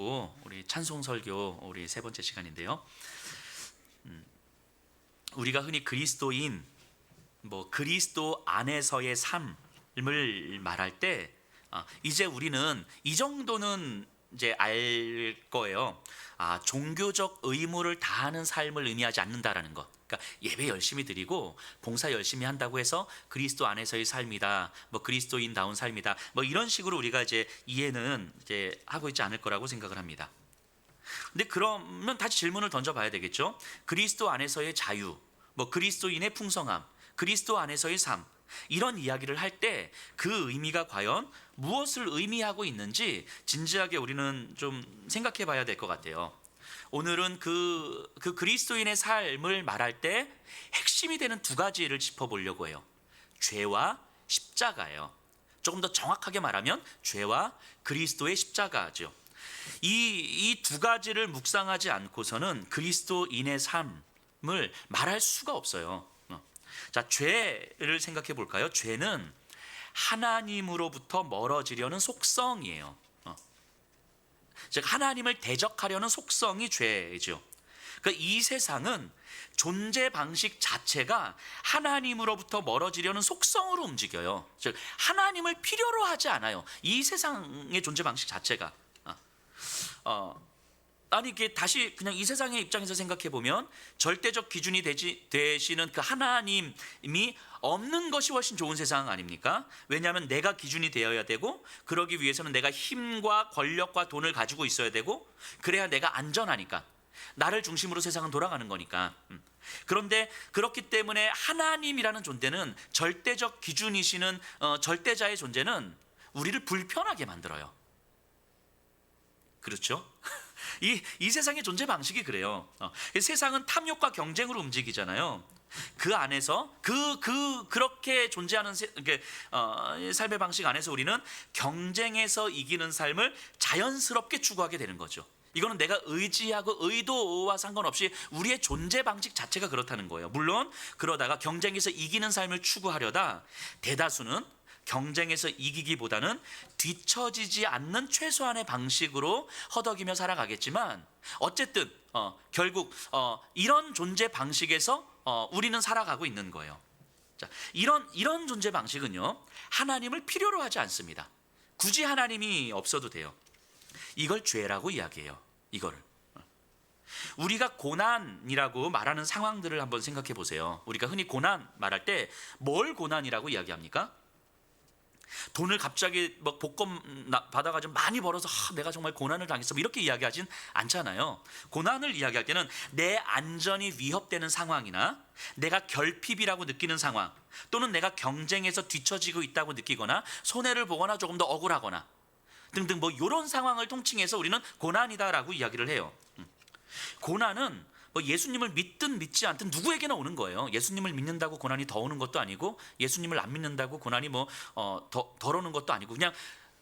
우리 찬송 설교 우리 세 번째 시간인데요. 우리가 흔히 그리스도인, 그리스도 안에서의 삶을 말할 때 이제 우리는 이 정도는 이제 알 거예요. 종교적 의무를 다하는 삶을 의미하지 않는다라는 것. 그러니까 예배 열심히 드리고 봉사 열심히 한다고 해서 그리스도 안에서의 삶이다, 그리스도인다운 삶이다, 이런 식으로 우리가 이제 이해는 이제 하고 있지 않을 거라고 생각을 합니다. 근데 그러면 다시 질문을 던져봐야 되겠죠. 그리스도 안에서의 자유, 그리스도인의 풍성함, 그리스도 안에서의 삶, 이런 이야기를 할 때 그 의미가 과연 무엇을 의미하고 있는지 진지하게 우리는 좀 생각해 봐야 될 것 같아요. 오늘은 그 그리스도인의 삶을 말할 때 핵심이 되는 두 가지를 짚어보려고 해요. 죄와 십자가예요. 조금 더 정확하게 말하면 죄와 그리스도의 십자가죠. 이 두 가지를 묵상하지 않고서는 그리스도인의 삶을 말할 수가 없어요. 자, 죄를 생각해 볼까요? 죄는 하나님으로부터 멀어지려는 속성이에요. 즉 하나님을 대적하려는 속성이 죄죠. 그러니까 이 세상은 존재 방식 자체가 하나님으로부터 멀어지려는 속성으로 움직여요. 즉 하나님을 필요로 하지 않아요. 이 세상의 존재 방식 자체가. 아니 이게 다시 그냥 이 세상의 입장에서 생각해 보면 절대적 기준이 되시는 그 하나님이 없는 것이 훨씬 좋은 세상 아닙니까? 왜냐하면 내가 기준이 되어야 되고, 그러기 위해서는 내가 힘과 권력과 돈을 가지고 있어야 되고, 그래야 내가 안전하니까, 나를 중심으로 세상은 돌아가는 거니까. 그런데 그렇기 때문에 하나님이라는 존재는, 절대적 기준이시는 절대자의 존재는 우리를 불편하게 만들어요. 그렇죠? 이 세상의 존재 방식이 그래요. 세상은 탐욕과 경쟁으로 움직이잖아요. 그 안에서 그렇게 존재하는 삶의 방식 안에서 우리는 경쟁에서 이기는 삶을 자연스럽게 추구하게 되는 거죠. 이거는 내가 의지하고 의도와 상관없이 우리의 존재 방식 자체가 그렇다는 거예요. 물론 그러다가 경쟁에서 이기는 삶을 추구하려다 대다수는 경쟁에서 이기기보다는 뒤처지지 않는 최소한의 방식으로 허덕이며 살아가겠지만, 어쨌든 결국 이런 존재 방식에서 우리는 살아가고 있는 거예요. 자, 이런 존재 방식은요, 하나님을 필요로 하지 않습니다. 굳이 하나님이 없어도 돼요. 이걸 죄라고 이야기해요. 이거를 우리가 고난이라고 말하는 상황들을 한번 생각해 보세요. 우리가 흔히 고난 말할 때 뭘 고난이라고 이야기합니까? 돈을 갑자기 복권 받아가지고 많이 벌어서 내가 정말 고난을 당했어, 이렇게 이야기하진 않잖아요. 고난을 이야기할 때는 내 안전이 위협되는 상황이나 내가 결핍이라고 느끼는 상황, 또는 내가 경쟁에서 뒤처지고 있다고 느끼거나 손해를 보거나 조금 더 억울하거나 등등 이런 상황을 통칭해서 우리는 고난이다라고 이야기를 해요. 고난은 예수님을 믿든 믿지 않든 누구에게나 오는 거예요. 예수님을 믿는다고 고난이 더 오는 것도 아니고, 예수님을 안 믿는다고 고난이 덜 오는 것도 아니고,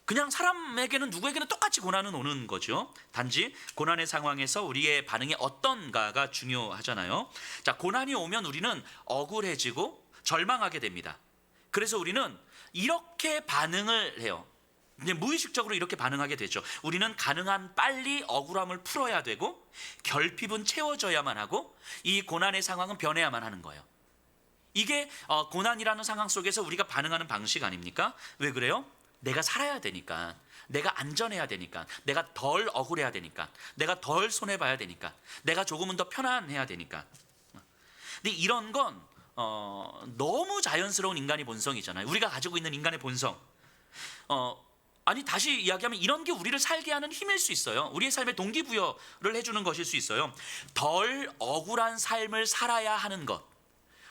그냥 사람에게는, 누구에게나 똑같이 고난은 오는 거죠. 단지 고난의 상황에서 우리의 반응이 어떤가가 중요하잖아요. 자, 고난이 오면 우리는 억울해지고 절망하게 됩니다. 그래서 우리는 이렇게 반응을 해요. 무의식적으로 이렇게 반응하게 되죠. 우리는 가능한 빨리 억울함을 풀어야 되고, 결핍은 채워져야만 하고, 이 고난의 상황은 변해야만 하는 거예요. 이게 고난이라는 상황 속에서 우리가 반응하는 방식 아닙니까? 왜 그래요? 내가 살아야 되니까, 내가 안전해야 되니까, 내가 덜 억울해야 되니까, 내가 덜 손해봐야 되니까, 내가 조금은 더 편안해야 되니까. 근데 이런 건 너무 자연스러운 인간의 본성이잖아요. 우리가 가지고 있는 인간의 본성. 아니 다시 이야기하면 이런 게 우리를 살게 하는 힘일 수 있어요. 우리의 삶의 동기부여를 해주는 것일 수 있어요. 덜 억울한 삶을 살아야 하는 것,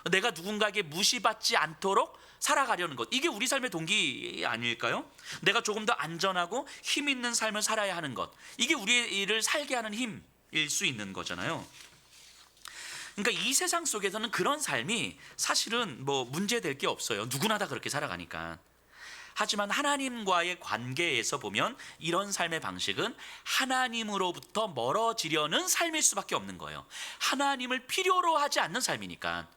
내가 누군가에게 무시받지 않도록 살아가려는 것, 이게 우리 삶의 동기 아닐까요? 내가 조금 더 안전하고 힘 있는 삶을 살아야 하는 것, 이게 우리를 살게 하는 힘일 수 있는 거잖아요. 그러니까 이 세상 속에서는 그런 삶이 사실은 문제될 게 없어요. 누구나 다 그렇게 살아가니까. 하지만 하나님과의 관계에서 보면 이런 삶의 방식은 하나님으로부터 멀어지려는 삶일 수밖에 없는 거예요. 하나님을 필요로 하지 않는 삶이니까.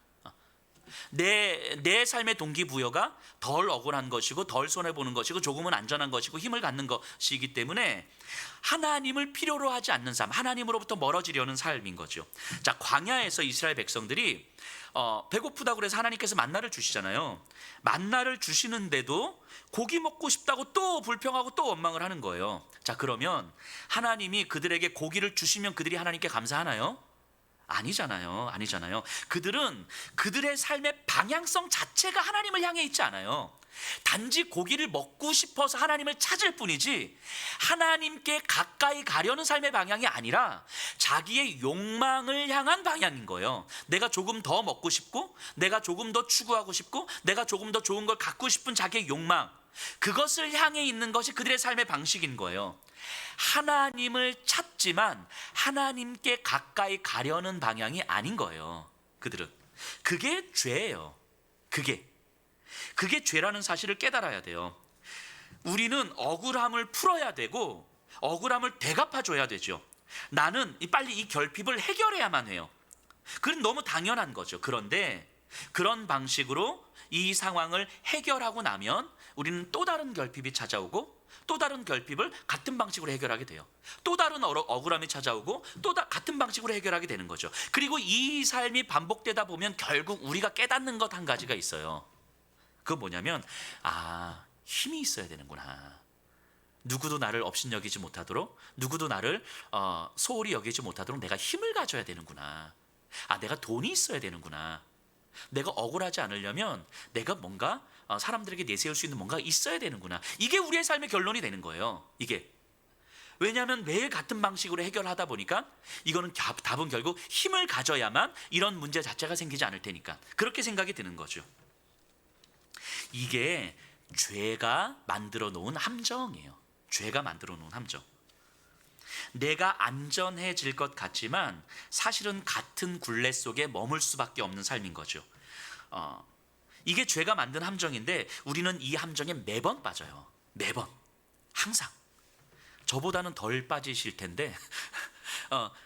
내 삶의 동기부여가 덜 억울한 것이고 덜 손해보는 것이고 조금은 안전한 것이고 힘을 갖는 것이기 때문에 하나님을 필요로 하지 않는 삶, 하나님으로부터 멀어지려는 삶인 거죠. 자, 광야에서 이스라엘 백성들이 배고프다고 그래서 하나님께서 만나를 주시잖아요. 만나를 주시는데도 고기 먹고 싶다고 또 불평하고 또 원망을 하는 거예요. 자, 그러면 하나님이 그들에게 고기를 주시면 그들이 하나님께 감사하나요? 아니잖아요. 그들은 그들의 삶의 방향성 자체가 하나님을 향해 있지 않아요. 단지 고기를 먹고 싶어서 하나님을 찾을 뿐이지 하나님께 가까이 가려는 삶의 방향이 아니라 자기의 욕망을 향한 방향인 거예요. 내가 조금 더 먹고 싶고, 내가 조금 더 추구하고 싶고, 내가 조금 더 좋은 걸 갖고 싶은 자기의 욕망, 그것을 향해 있는 것이 그들의 삶의 방식인 거예요. 하나님을 찾지만 하나님께 가까이 가려는 방향이 아닌 거예요. 그들은. 그게 죄예요. 그게 죄라는 사실을 깨달아야 돼요. 우리는 억울함을 풀어야 되고 억울함을 되갚아 줘야 되죠. 나는 빨리 이 결핍을 해결해야만 해요. 그건 너무 당연한 거죠. 그런데 그런 방식으로 이 상황을 해결하고 나면 우리는 또 다른 결핍이 찾아오고 또 다른 결핍을 같은 방식으로 해결하게 돼요. 또 다른 억울함이 찾아오고 또 같은 방식으로 해결하게 되는 거죠. 그리고 이 삶이 반복되다 보면 결국 우리가 깨닫는 것 한 가지가 있어요. 그건 뭐냐면 힘이 있어야 되는구나. 누구도 나를 업신여기지 못하도록, 누구도 나를 소홀히 여기지 못하도록 내가 힘을 가져야 되는구나. 내가 돈이 있어야 되는구나. 내가 억울하지 않으려면 내가 뭔가 사람들에게 내세울 수 있는 뭔가가 있어야 되는구나. 이게 우리의 삶의 결론이 되는 거예요. 이게. 왜냐하면 매일 같은 방식으로 해결하다 보니까 이거는 답은 결국 힘을 가져야만 이런 문제 자체가 생기지 않을 테니까 그렇게 생각이 드는 거죠. 이게 죄가 만들어 놓은 함정이에요. 죄가 만들어 놓은 함정. 내가 안전해질 것 같지만 사실은 같은 굴레 속에 머물 수밖에 없는 삶인 거죠. 이게 죄가 만든 함정인데 우리는 이 함정에 매번 빠져요. 매번. 항상. 저보다는 덜 빠지실 텐데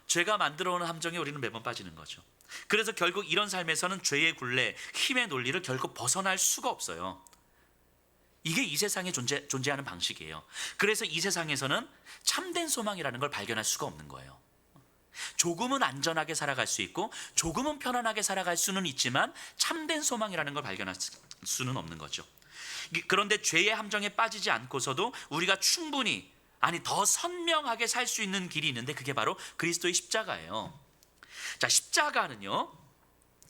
죄가 만들어 놓은 함정에 우리는 매번 빠지는 거죠. 그래서 결국 이런 삶에서는 죄의 굴레, 힘의 논리를 결국 벗어날 수가 없어요. 이게 이 세상에 존재하는 방식이에요. 그래서 이 세상에서는 참된 소망이라는 걸 발견할 수가 없는 거예요. 조금은 안전하게 살아갈 수 있고 조금은 편안하게 살아갈 수는 있지만 참된 소망이라는 걸 발견할 수는 없는 거죠. 그런데 죄의 함정에 빠지지 않고서도 우리가 충분히 더 선명하게 살 수 있는 길이 있는데 그게 바로 그리스도의 십자가예요. 자, 십자가는요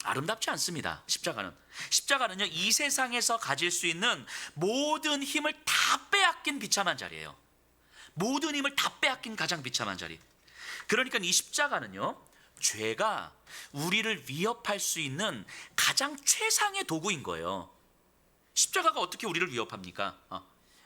아름답지 않습니다. 십자가는요 이 세상에서 가질 수 있는 모든 힘을 다 빼앗긴 비참한 자리예요. 모든 힘을 다 빼앗긴 가장 비참한 자리. 그러니까 이 십자가는요 죄가 우리를 위협할 수 있는 가장 최상의 도구인 거예요. 십자가가 어떻게 우리를 위협합니까?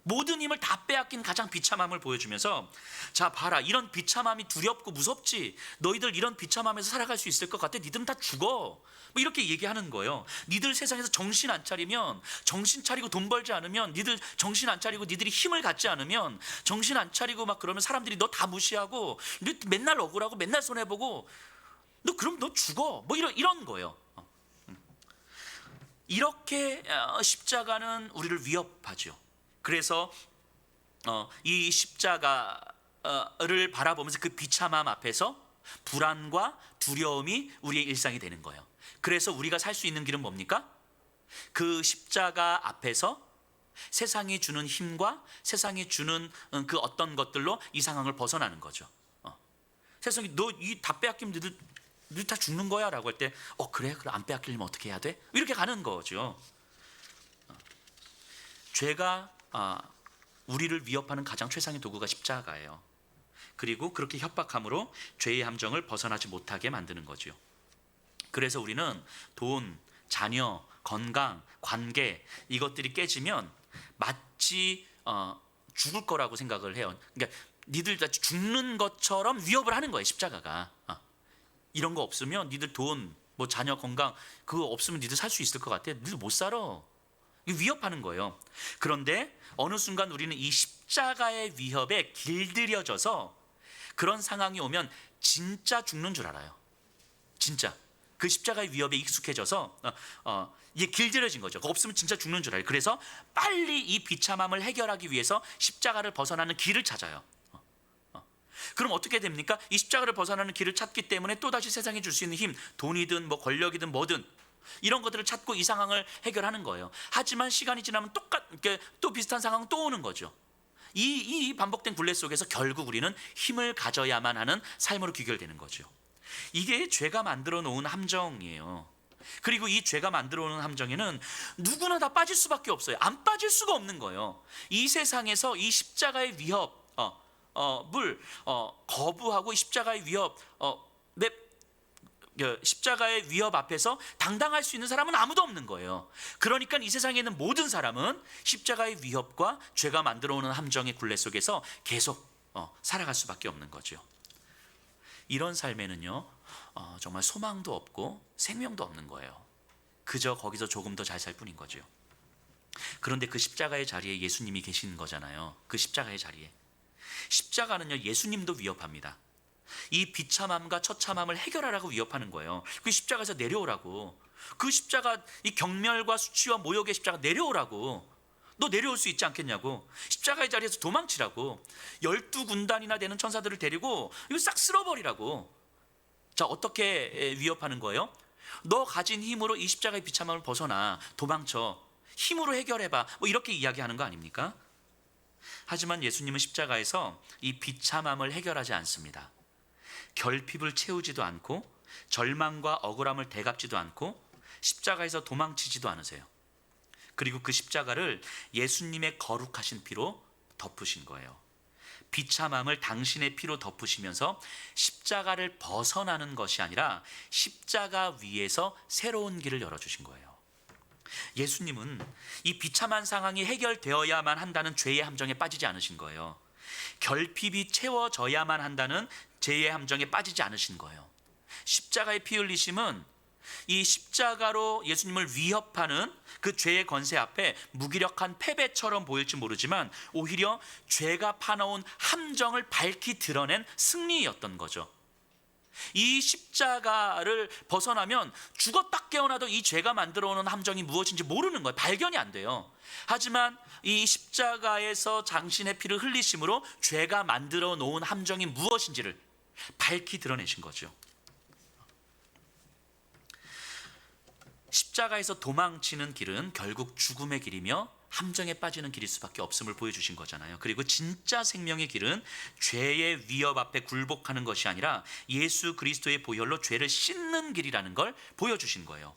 모든 힘을 다 빼앗긴 가장 비참함을 보여주면서 자 봐라, 이런 비참함이 두렵고 무섭지? 너희들 이런 비참함에서 살아갈 수 있을 것 같아? 니들은 다 죽어. 뭐 이렇게 얘기하는 거예요. 니들 세상에서 정신 안 차리면, 정신 차리고 돈 벌지 않으면, 니들 정신 안 차리고 니들이 힘을 갖지 않으면, 정신 안 차리고 막 그러면 사람들이 너 다 무시하고 너 맨날 억울하고 맨날 손해보고 그럼 너 죽어. 뭐 이런 거예요. 이렇게 십자가는 우리를 위협하죠. 그래서 이 십자가를 바라보면서 그 비참함 앞에서 불안과 두려움이 우리의 일상이 되는 거예요. 그래서 우리가 살 수 있는 길은 뭡니까? 그 십자가 앞에서 세상이 주는 힘과 세상이 주는 그 어떤 것들로 이 상황을 벗어나는 거죠. 세상이 너 이 다 빼앗기면 너희들 다 죽는 거야 라고 할 때 그래? 그럼 안 빼앗기려면 어떻게 해야 돼? 이렇게 가는 거죠. 죄가 우리를 위협하는 가장 최상의 도구가 십자가예요. 그리고 그렇게 협박함으로 죄의 함정을 벗어나지 못하게 만드는 거죠. 그래서 우리는 돈, 자녀, 건강, 관계 이것들이 깨지면 마치 죽을 거라고 생각을 해요. 그러니까 니들 다 죽는 것처럼 위협을 하는 거예요. 십자가가. 이런 거 없으면 니들 돈, 뭐 자녀, 건강 그거 없으면 니들 살 수 있을 것 같아? 니들 못 살아. 위협하는 거예요. 그런데 어느 순간 우리는 이 십자가의 위협에 길들여져서 그런 상황이 오면 진짜 죽는 줄 알아요. 진짜. 그 십자가의 위협에 익숙해져서 이게 길들여진 거죠. 그거 없으면 진짜 죽는 줄 알아요. 그래서 빨리 이 비참함을 해결하기 위해서 십자가를 벗어나는 길을 찾아요. 그럼 어떻게 됩니까? 이 십자가를 벗어나는 길을 찾기 때문에 또다시 세상에 줄 수 있는 힘, 돈이든 뭐 권력이든 뭐든 이런 것들을 찾고 이 상황을 해결하는 거예요. 하지만 시간이 지나면 또 비슷한 상황은 또 오는 거죠. 이 반복된 굴레 속에서 결국 우리는 힘을 가져야만 하는 삶으로 귀결되는 거죠. 이게 죄가 만들어 놓은 함정이에요. 그리고 이 죄가 만들어 놓은 함정에는 누구나 다 빠질 수밖에 없어요. 안 빠질 수가 없는 거예요. 이 세상에서 이 십자가의 위협 물 거부하고 이 십자가의 위협 십자가의 위협 앞에서 당당할 수 있는 사람은 아무도 없는 거예요. 그러니까 이 세상에 있는 모든 사람은 십자가의 위협과 죄가 만들어 오는 함정의 굴레 속에서 계속 살아갈 수밖에 없는 거죠. 이런 삶에는요 정말 소망도 없고 생명도 없는 거예요. 그저 거기서 조금 더 잘 살 뿐인 거죠. 그런데 그 십자가의 자리에 예수님이 계신 거잖아요. 그 십자가의 자리에. 십자가는요 예수님도 위협합니다. 이 비참함과 처참함을 해결하라고 위협하는 거예요. 그 십자가에서 내려오라고. 그 십자가, 이 경멸과 수치와 모욕의 십자가 내려오라고. 너 내려올 수 있지 않겠냐고. 십자가의 자리에서 도망치라고. 12군단이나 되는 천사들을 데리고 이거 싹 쓸어버리라고. 자, 어떻게 위협하는 거예요? 너 가진 힘으로 이 십자가의 비참함을 벗어나. 도망쳐. 힘으로 해결해봐. 뭐 이렇게 이야기하는 거 아닙니까? 하지만 예수님은 십자가에서 이 비참함을 해결하지 않습니다. 결핍을 채우지도 않고 절망과 억울함을 되갚지도 않고 십자가에서 도망치지도 않으세요. 그리고 그 십자가를 예수님의 거룩하신 피로 덮으신 거예요. 비참함을 당신의 피로 덮으시면서 십자가를 벗어나는 것이 아니라 십자가 위에서 새로운 길을 열어주신 거예요. 예수님은 이 비참한 상황이 해결되어야만 한다는 죄의 함정에 빠지지 않으신 거예요. 결핍이 채워져야만 한다는 죄의 함정에 빠지지 않으신 거예요. 십자가의 피 흘리심은 이 십자가로 예수님을 위협하는 그 죄의 권세 앞에 무기력한 패배처럼 보일지 모르지만 오히려 죄가 파놓은 함정을 밝히 드러낸 승리였던 거죠. 이 십자가를 벗어나면 죽었다 깨어나도 이 죄가 만들어오는 함정이 무엇인지 모르는 거예요. 발견이 안 돼요. 하지만 이 십자가에서 당신의 피를 흘리심으로 죄가 만들어 놓은 함정이 무엇인지를 밝히 드러내신 거죠. 십자가에서 도망치는 길은 결국 죽음의 길이며 함정에 빠지는 길일 수밖에 없음을 보여주신 거잖아요. 그리고 진짜 생명의 길은 죄의 위협 앞에 굴복하는 것이 아니라 예수 그리스도의 보혈로 죄를 씻는 길이라는 걸 보여주신 거예요.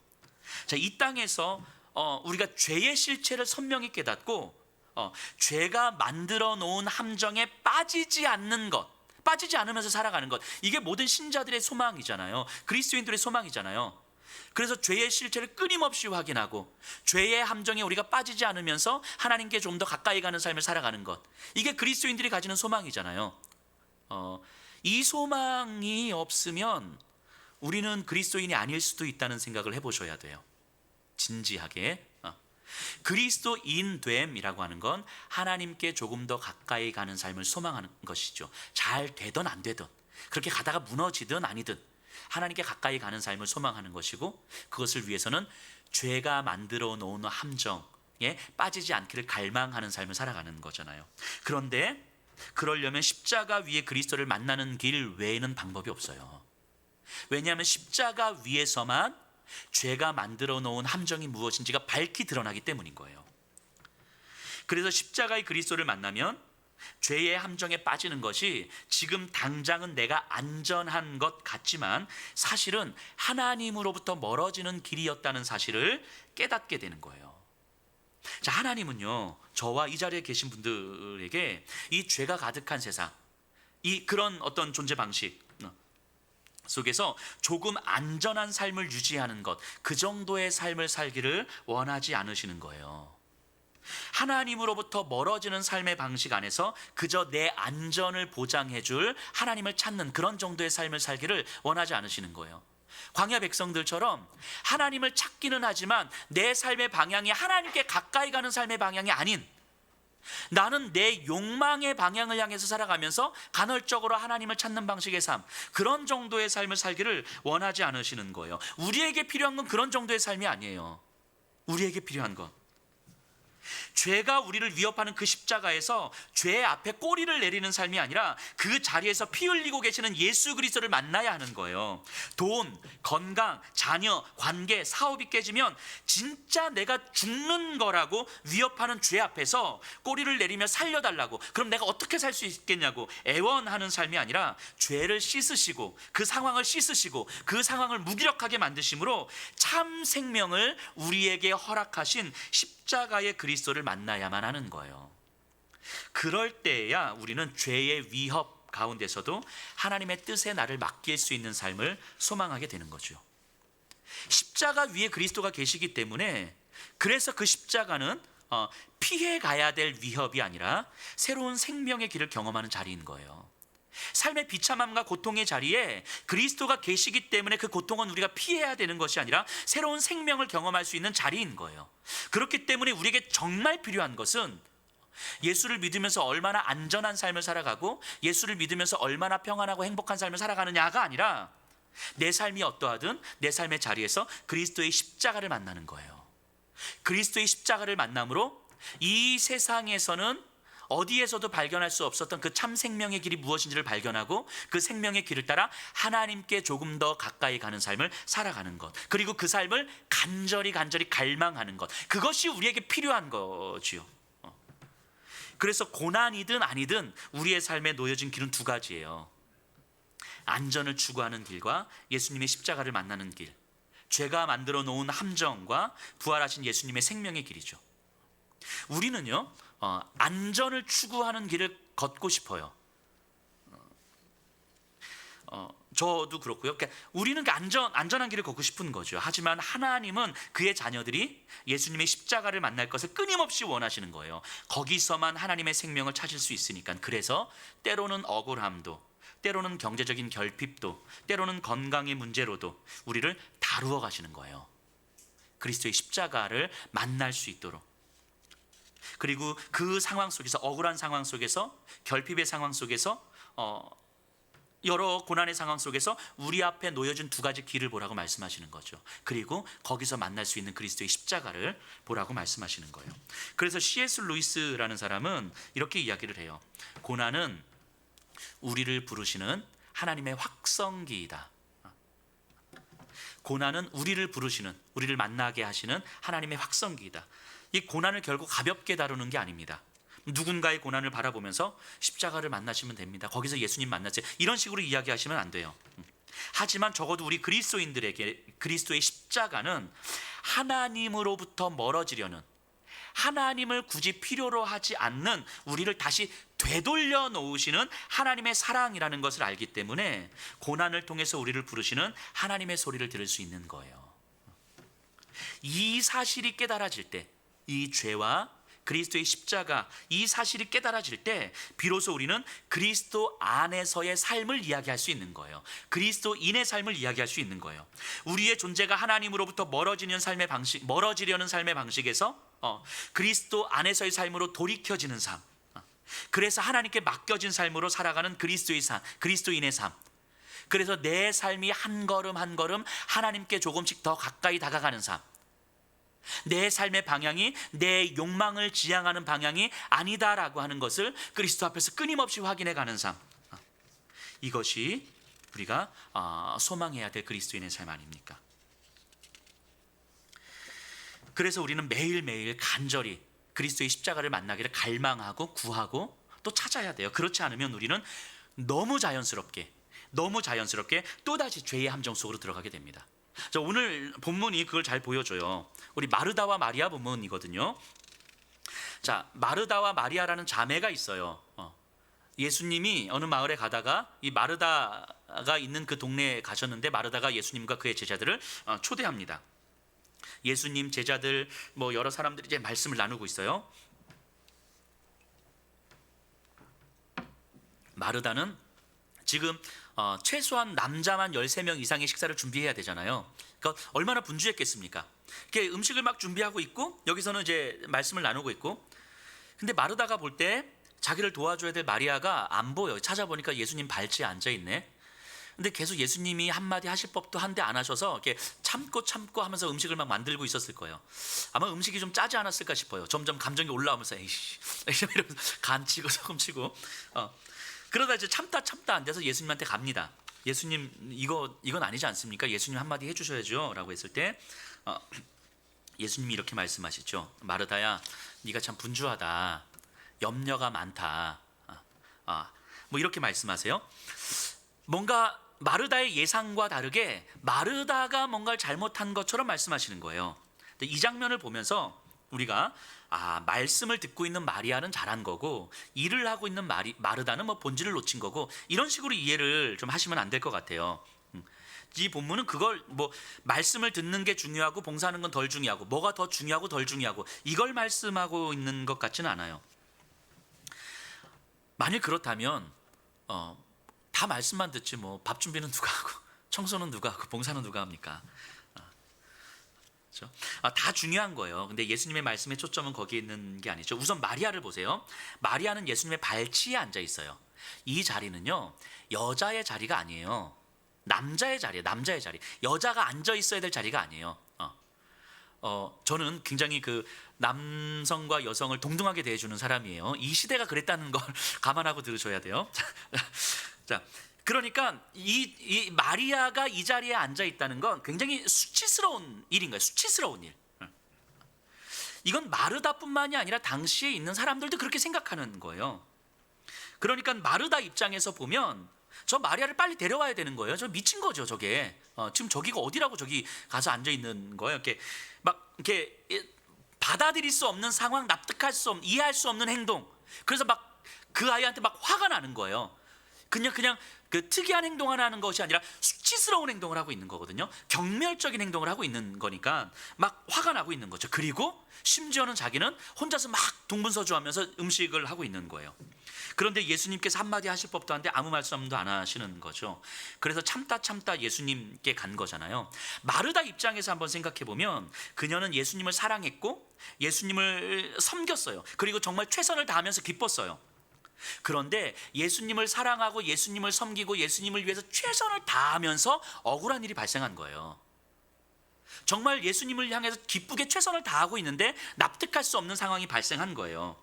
자, 이 땅에서 우리가 죄의 실체를 선명히 깨닫고 죄가 만들어 놓은 함정에 빠지지 않는 것, 빠지지 않으면서 살아가는 것, 이게 모든 신자들의 소망이잖아요. 그리스도인들의 소망이잖아요. 그래서 죄의 실체를 끊임없이 확인하고 죄의 함정에 우리가 빠지지 않으면서 하나님께 좀 더 가까이 가는 삶을 살아가는 것, 이게 그리스도인들이 가지는 소망이잖아요. 이 소망이 없으면 우리는 그리스도인이 아닐 수도 있다는 생각을 해보셔야 돼요. 진지하게. 그리스도인됨이라고 하는 건 하나님께 조금 더 가까이 가는 삶을 소망하는 것이죠. 잘 되든 안 되든, 그렇게 가다가 무너지든 아니든 하나님께 가까이 가는 삶을 소망하는 것이고, 그것을 위해서는 죄가 만들어 놓은 함정에 빠지지 않기를 갈망하는 삶을 살아가는 거잖아요. 그런데 그러려면 십자가 위에 그리스도를 만나는 길 외에는 방법이 없어요. 왜냐하면 십자가 위에서만 죄가 만들어 놓은 함정이 무엇인지가 밝히 드러나기 때문인 거예요. 그래서 십자가의 그리스도를 만나면 죄의 함정에 빠지는 것이 지금 당장은 내가 안전한 것 같지만 사실은 하나님으로부터 멀어지는 길이었다는 사실을 깨닫게 되는 거예요. 자, 하나님은요, 저와 이 자리에 계신 분들에게 이 죄가 가득한 세상, 이 그런 어떤 존재 방식 속에서 조금 안전한 삶을 유지하는 것, 그 정도의 삶을 살기를 원하지 않으시는 거예요. 하나님으로부터 멀어지는 삶의 방식 안에서 그저 내 안전을 보장해 줄 하나님을 찾는 그런 정도의 삶을 살기를 원하지 않으시는 거예요. 광야 백성들처럼 하나님을 찾기는 하지만 내 삶의 방향이 하나님께 가까이 가는 삶의 방향이 아닌 나는 내 욕망의 방향을 향해서 살아가면서 간헐적으로 하나님을 찾는 방식의 삶, 그런 정도의 삶을 살기를 원하지 않으시는 거예요. 우리에게 필요한 건 그런 정도의 삶이 아니에요. 우리에게 필요한 건 죄가 우리를 위협하는 그 십자가에서 죄 앞에 꼬리를 내리는 삶이 아니라 그 자리에서 피 흘리고 계시는 예수 그리스도를 만나야 하는 거예요. 돈, 건강, 자녀, 관계, 사업이 깨지면 진짜 내가 죽는 거라고 위협하는 죄 앞에서 꼬리를 내리며 살려달라고, 그럼 내가 어떻게 살 수 있겠냐고 애원하는 삶이 아니라 죄를 씻으시고 그 상황을 씻으시고 그 상황을 무기력하게 만드심으로 참 생명을 우리에게 허락하신 십자가의 그리스도를 만나야만 하는 거예요. 그럴 때야 우리는 죄의 위협 가운데서도 하나님의 뜻에 나를 맡길 수 있는 삶을 소망하게 되는 거죠. 십자가 위에 그리스도가 계시기 때문에, 그래서 그 십자가는 피해 가야 될 위협이 아니라 새로운 생명의 길을 경험하는 자리인 거예요. 삶의 비참함과 고통의 자리에 그리스도가 계시기 때문에 그 고통은 우리가 피해야 되는 것이 아니라 새로운 생명을 경험할 수 있는 자리인 거예요. 그렇기 때문에 우리에게 정말 필요한 것은 예수를 믿으면서 얼마나 안전한 삶을 살아가고 예수를 믿으면서 얼마나 평안하고 행복한 삶을 살아가느냐가 아니라 내 삶이 어떠하든 내 삶의 자리에서 그리스도의 십자가를 만나는 거예요. 그리스도의 십자가를 만남으로 이 세상에서는 어디에서도 발견할 수 없었던 그 참 생명의 길이 무엇인지를 발견하고 그 생명의 길을 따라 하나님께 조금 더 가까이 가는 삶을 살아가는 것, 그리고 그 삶을 간절히 갈망하는 것, 그것이 우리에게 필요한 거지요. 그래서 고난이든 아니든 우리의 삶에 놓여진 길은 두 가지예요. 안전을 추구하는 길과 예수님의 십자가를 만나는 길, 죄가 만들어 놓은 함정과 부활하신 예수님의 생명의 길이죠. 우리는요, 안전을 추구하는 길을 걷고 싶어요. 저도 그렇고요. 그러니까 우리는 안전한 길을 걷고 싶은 거죠. 하지만 하나님은 그의 자녀들이 예수님의 십자가를 만날 것을 끊임없이 원하시는 거예요. 거기서만 하나님의 생명을 찾을 수 있으니까. 그래서 때로는 억울함도, 때로는 경제적인 결핍도, 때로는 건강의 문제로도 우리를 다루어 가시는 거예요. 그리스도의 십자가를 만날 수 있도록. 그리고 그 상황 속에서, 억울한 상황 속에서, 결핍의 상황 속에서, 여러 고난의 상황 속에서 우리 앞에 놓여진 두 가지 길을 보라고 말씀하시는 거죠. 그리고 거기서 만날 수 있는 그리스도의 십자가를 보라고 말씀하시는 거예요. 그래서 C.S. 루이스라는 사람은 이렇게 이야기를 해요. 고난은 우리를 부르시는 하나님의 확성기이다. 고난은 우리를 부르시는, 우리를 만나게 하시는 하나님의 확성기이다. 이 고난을 결국 가볍게 다루는 게 아닙니다. 누군가의 고난을 바라보면서 십자가를 만나시면 됩니다. 거기서 예수님 만나세요. 이런 식으로 이야기하시면 안 돼요. 하지만 적어도 우리 그리스도인들에게 그리스도의 십자가는 하나님으로부터 멀어지려는, 하나님을 굳이 필요로 하지 않는 우리를 다시 되돌려 놓으시는 하나님의 사랑이라는 것을 알기 때문에 고난을 통해서 우리를 부르시는 하나님의 소리를 들을 수 있는 거예요. 이 사실이 깨달아질 때, 이 죄와 그리스도의 십자가, 이 사실이 깨달아질 때 비로소 우리는 그리스도 안에서의 삶을 이야기할 수 있는 거예요. 그리스도인의 삶을 이야기할 수 있는 거예요. 우리의 존재가 하나님으로부터 멀어지려는 삶의 방식에서 그리스도 안에서의 삶으로 돌이켜지는 삶, 그래서 하나님께 맡겨진 삶으로 살아가는 그리스도의 삶, 그리스도인의 삶. 그래서 내 삶이 한 걸음 한 걸음 하나님께 조금씩 더 가까이 다가가는 삶. 내 삶의 방향이 내 욕망을 지향하는 방향이 아니다라고 하는 것을 그리스도 앞에서 끊임없이 확인해가는 삶. 이것이 우리가 소망해야 될 그리스도인의 삶 아닙니까? 그래서 우리는 매일매일 간절히 그리스도의 십자가를 만나기를 갈망하고 구하고 또 찾아야 돼요. 그렇지 않으면 우리는 너무 자연스럽게 또다시 죄의 함정 속으로 들어가게 됩니다. 자, 오늘 본문이 그걸 잘 보여줘요. 우리 마르다와 마리아 본문이거든요. 자, 마르다와 마리아라는 자매가 있어요. 예수님이 어느 마을에 가다가 이 마르다가 있는 그 동네에 가셨는데, 마르다가 예수님과 그의 제자들을 초대합니다. 예수님, 제자들, 여러 사람들이 이제 말씀을 나누고 있어요. 마르다는 지금 최소한 남자만 13명 이상의 식사를 준비해야 되잖아요. 그러니까 얼마나 분주했겠습니까? 이렇게 음식을 막 준비하고 있고, 여기서는 이제 말씀을 나누고 있고, 근데 마르다가 볼 때 자기를 도와줘야 될 마리아가 안 보여. 찾아보니까 예수님 발치에 앉아 있네. 근데 계속 예수님이 한마디 하실 법도 한데 안 하셔서 이렇게 참고 하면서 음식을 막 만들고 있었을 거예요. 아마 음식이 좀 짜지 않았을까 싶어요. 점점 감정이 올라오면서 에이씨 이러면서 간 치고 소금 치고 그러다 이제 참다 안 돼서 예수님한테 갑니다. 예수님 이건 아니지 않습니까? 예수님 한마디 해주셔야죠 라고 했을 때 예수님이 이렇게 말씀하시죠. 마르다야, 네가 참 분주하다. 염려가 많다. 뭐 이렇게 말씀하세요. 뭔가 마르다의 예상과 다르게 마르다가 뭔가를 잘못한 것처럼 말씀하시는 거예요. 근데 이 장면을 보면서 우리가 말씀을 듣고 있는 마리아는 잘한 거고 일을 하고 있는 마르다는 뭐 본질을 놓친 거고 이런 식으로 이해를 좀 하시면 안 될 것 같아요. 이 본문은 그걸 뭐 말씀을 듣는 게 중요하고 봉사하는 건 덜 중요하고 뭐가 더 중요하고 덜 중요하고 이걸 말씀하고 있는 것 같지는 않아요. 만일 그렇다면 다 말씀만 듣지 뭐 밥 준비는 누가 하고 청소는 누가 하고 봉사는 누가 합니까? 그렇죠? 다 중요한 거예요. 근데 예수님의 말씀의 초점은 거기에 있는 게 아니죠. 우선 마리아를 보세요. 마리아는 예수님의 발치에 앉아 있어요. 이 자리는요 여자의 자리가 아니에요. 남자의 자리예요. 남자의 자리. 여자가 앉아 있어야 될 자리가 아니에요. 저는 굉장히 그 남성과 여성을 동등하게 대해주는 사람이에요. 이 시대가 그랬다는 걸 감안하고 들으셔야 돼요. 자, 그러니까 이 마리아가 이 자리에 앉아 있다는 건 굉장히 수치스러운 일인 거예요. 수치스러운 일. 이건 마르다뿐만이 아니라 당시에 있는 사람들도 그렇게 생각하는 거예요. 그러니까 마르다 입장에서 보면 저 마리아를 빨리 데려와야 되는 거예요. 저 미친 거죠, 저게. 지금 저기가 어디라고 저기 가서 앉아 있는 거예요. 이렇게 받아들일 수 없는 상황, 납득할 수 없는, 이해할 수 없는 행동. 그래서 막 그 아이한테 막 화가 나는 거예요. 그냥 그 특이한 행동을 하는 것이 아니라 수치스러운 행동을 하고 있는 거거든요. 경멸적인 행동을 하고 있는 거니까 막 화가 나고 있는 거죠. 그리고 심지어는 자기는 혼자서 막 동분서주하면서 음식을 하고 있는 거예요. 그런데 예수님께서 한마디 하실 법도 한데 아무 말씀도 안 하시는 거죠. 그래서 참다 예수님께 간 거잖아요. 마르다 입장에서 한번 생각해 보면 그녀는 예수님을 사랑했고 예수님을 섬겼어요. 그리고 정말 최선을 다하면서 기뻤어요. 그런데 예수님을 사랑하고 예수님을 섬기고 예수님을 위해서 최선을 다하면서 억울한 일이 발생한 거예요. 정말 예수님을 향해서 기쁘게 최선을 다하고 있는데 납득할 수 없는 상황이 발생한 거예요.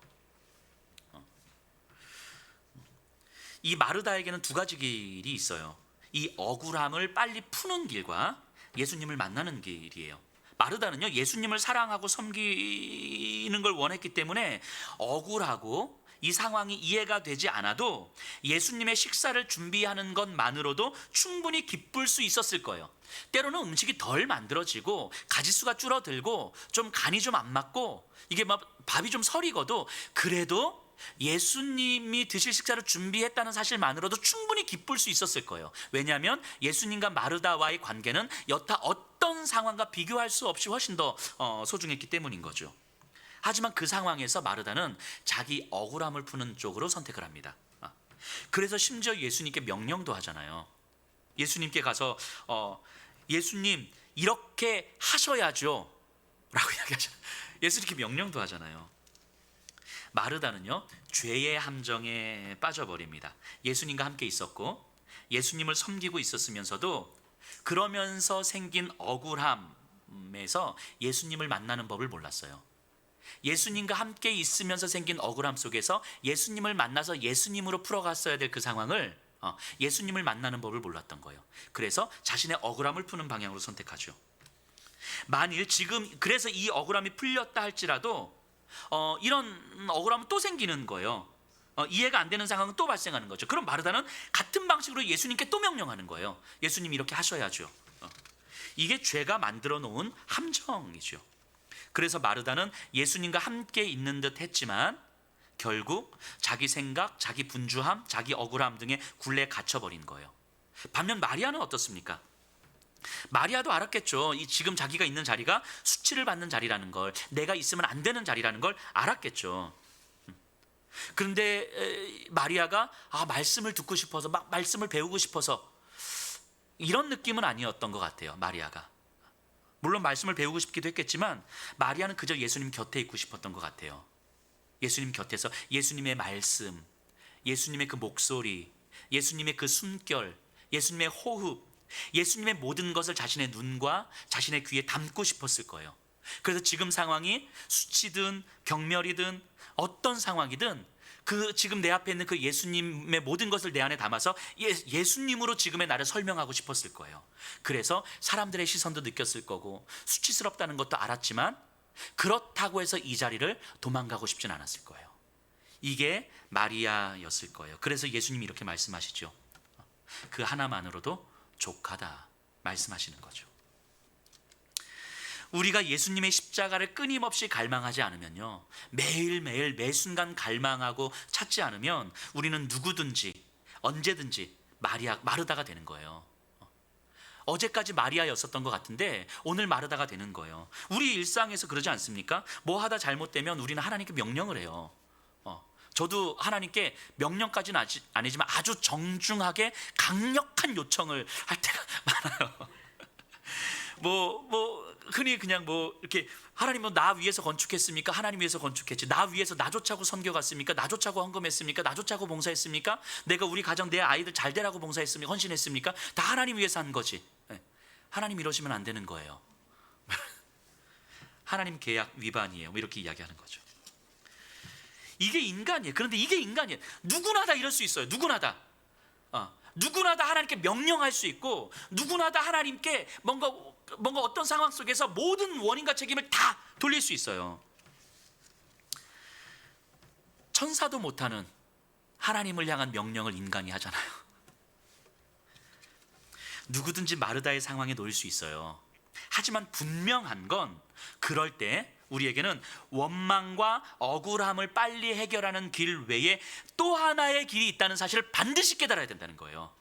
이 마르다에게는 두 가지 길이 있어요. 이 억울함을 빨리 푸는 길과 예수님을 만나는 길이에요. 마르다는요 예수님을 사랑하고 섬기는 걸 원했기 때문에 억울하고 이 상황이 이해가 되지 않아도 예수님의 식사를 준비하는 것만으로도 충분히 기쁠 수 있었을 거예요. 때로는 음식이 덜 만들어지고 가짓수가 줄어들고 좀 간이 좀 안 맞고 이게 막 밥이 좀 서리고도 그래도 예수님이 드실 식사를 준비했다는 사실만으로도 충분히 기쁠 수 있었을 거예요. 왜냐하면 예수님과 마르다와의 관계는 여타 어떤 상황과 비교할 수 없이 훨씬 더 소중했기 때문인 거죠. 하지만 그 상황에서 마르다는 자기 억울함을 푸는 쪽으로 선택을 합니다. 그래서 심지어 예수님께 명령도 하잖아요. 예수님께 가서 예수님 이렇게 하셔야죠 라고 이야기하잖아요. 예수님께 명령도 하잖아요. 마르다는요 죄의 함정에 빠져버립니다. 예수님과 함께 있었고 예수님을 섬기고 있었으면서도 그러면서 생긴 억울함에서 예수님을 만나는 법을 몰랐어요. 예수님과 함께 있으면서 생긴 억울함 속에서 예수님을 만나서 예수님으로 풀어갔어야 될 그 상황을 예수님을 만나는 법을 몰랐던 거예요. 그래서 자신의 억울함을 푸는 방향으로 선택하죠. 만일 지금 그래서 이 억울함이 풀렸다 할지라도 이런 억울함은 또 생기는 거예요. 이해가 안 되는 상황은 또 발생하는 거죠. 그럼 마르다는 같은 방식으로 예수님께 또 명령하는 거예요. 예수님 이렇게 하셔야죠. 이게 죄가 만들어 놓은 함정이죠. 그래서 마르다는 예수님과 함께 있는 듯 했지만 결국 자기 생각, 자기 분주함, 자기 억울함 등의 굴레에 갇혀버린 거예요. 반면 마리아는 어떻습니까? 마리아도 알았겠죠. 지금 자기가 있는 자리가 수치를 받는 자리라는 걸, 내가 있으면 안 되는 자리라는 걸 알았겠죠. 그런데 마리아가 말씀을 듣고 싶어서 막 말씀을 배우고 싶어서 이런 느낌은 아니었던 것 같아요. 마리아가 물론 말씀을 배우고 싶기도 했겠지만 마리아는 그저 예수님 곁에 있고 싶었던 것 같아요. 예수님 곁에서 예수님의 말씀, 예수님의 그 목소리, 예수님의 그 숨결, 예수님의 호흡, 예수님의 모든 것을 자신의 눈과 자신의 귀에 담고 싶었을 거예요. 그래서 지금 상황이 수치든 경멸이든 어떤 상황이든 그 지금 내 앞에 있는 그 예수님의 모든 것을 내 안에 담아서 예수님으로 지금의 나를 설명하고 싶었을 거예요. 그래서 사람들의 시선도 느꼈을 거고 수치스럽다는 것도 알았지만 그렇다고 해서 이 자리를 도망가고 싶진 않았을 거예요. 이게 마리아였을 거예요. 그래서 예수님이 이렇게 말씀하시죠. 그 하나만으로도 족하다 말씀하시는 거죠. 우리가 예수님의 십자가를 끊임없이 갈망하지 않으면요, 매일매일 매 순간 갈망하고 찾지 않으면 우리는 누구든지 언제든지 마르다가 되는 거예요. 어제까지 마리아였었던 것 같은데 오늘 마르다가 되는 거예요. 우리 일상에서 그러지 않습니까? 뭐 하다 잘못되면 우리는 하나님께 명령을 해요. 저도 하나님께 명령까지는 아니지만 아주 정중하게 강력한 요청을 할 때가 많아요. 흔히 그냥 이렇게 하나님 나 위해서 건축했습니까? 하나님 위해서 건축했지. 나 위해서 나 좋자고 선교 갔습니까? 나 좋자고 헌금했습니까? 나 좋자고 봉사했습니까? 내가 우리 가정 내 아이들 잘 되라고 봉사했습니까? 헌신했습니까? 다 하나님 위해서 한 거지. 하나님 이러시면 안 되는 거예요. 하나님 계약 위반이에요. 이렇게 이야기하는 거죠. 이게 인간이에요. 그런데 이게 인간이에요. 누구나 다 이럴 수 있어요. 누구나 다. 누구나 다 하나님께 명령할 수 있고 누구나 다 하나님께 뭔가 어떤 상황 속에서 모든 원인과 책임을 다 돌릴 수 있어요. 천사도 못하는 하나님을 향한 명령을 인간이 하잖아요. 누구든지 마르다의 상황에 놓일 수 있어요. 하지만 분명한 건 그럴 때 우리에게는 원망과 억울함을 빨리 해결하는 길 외에 또 하나의 길이 있다는 사실을 반드시 깨달아야 된다는 거예요.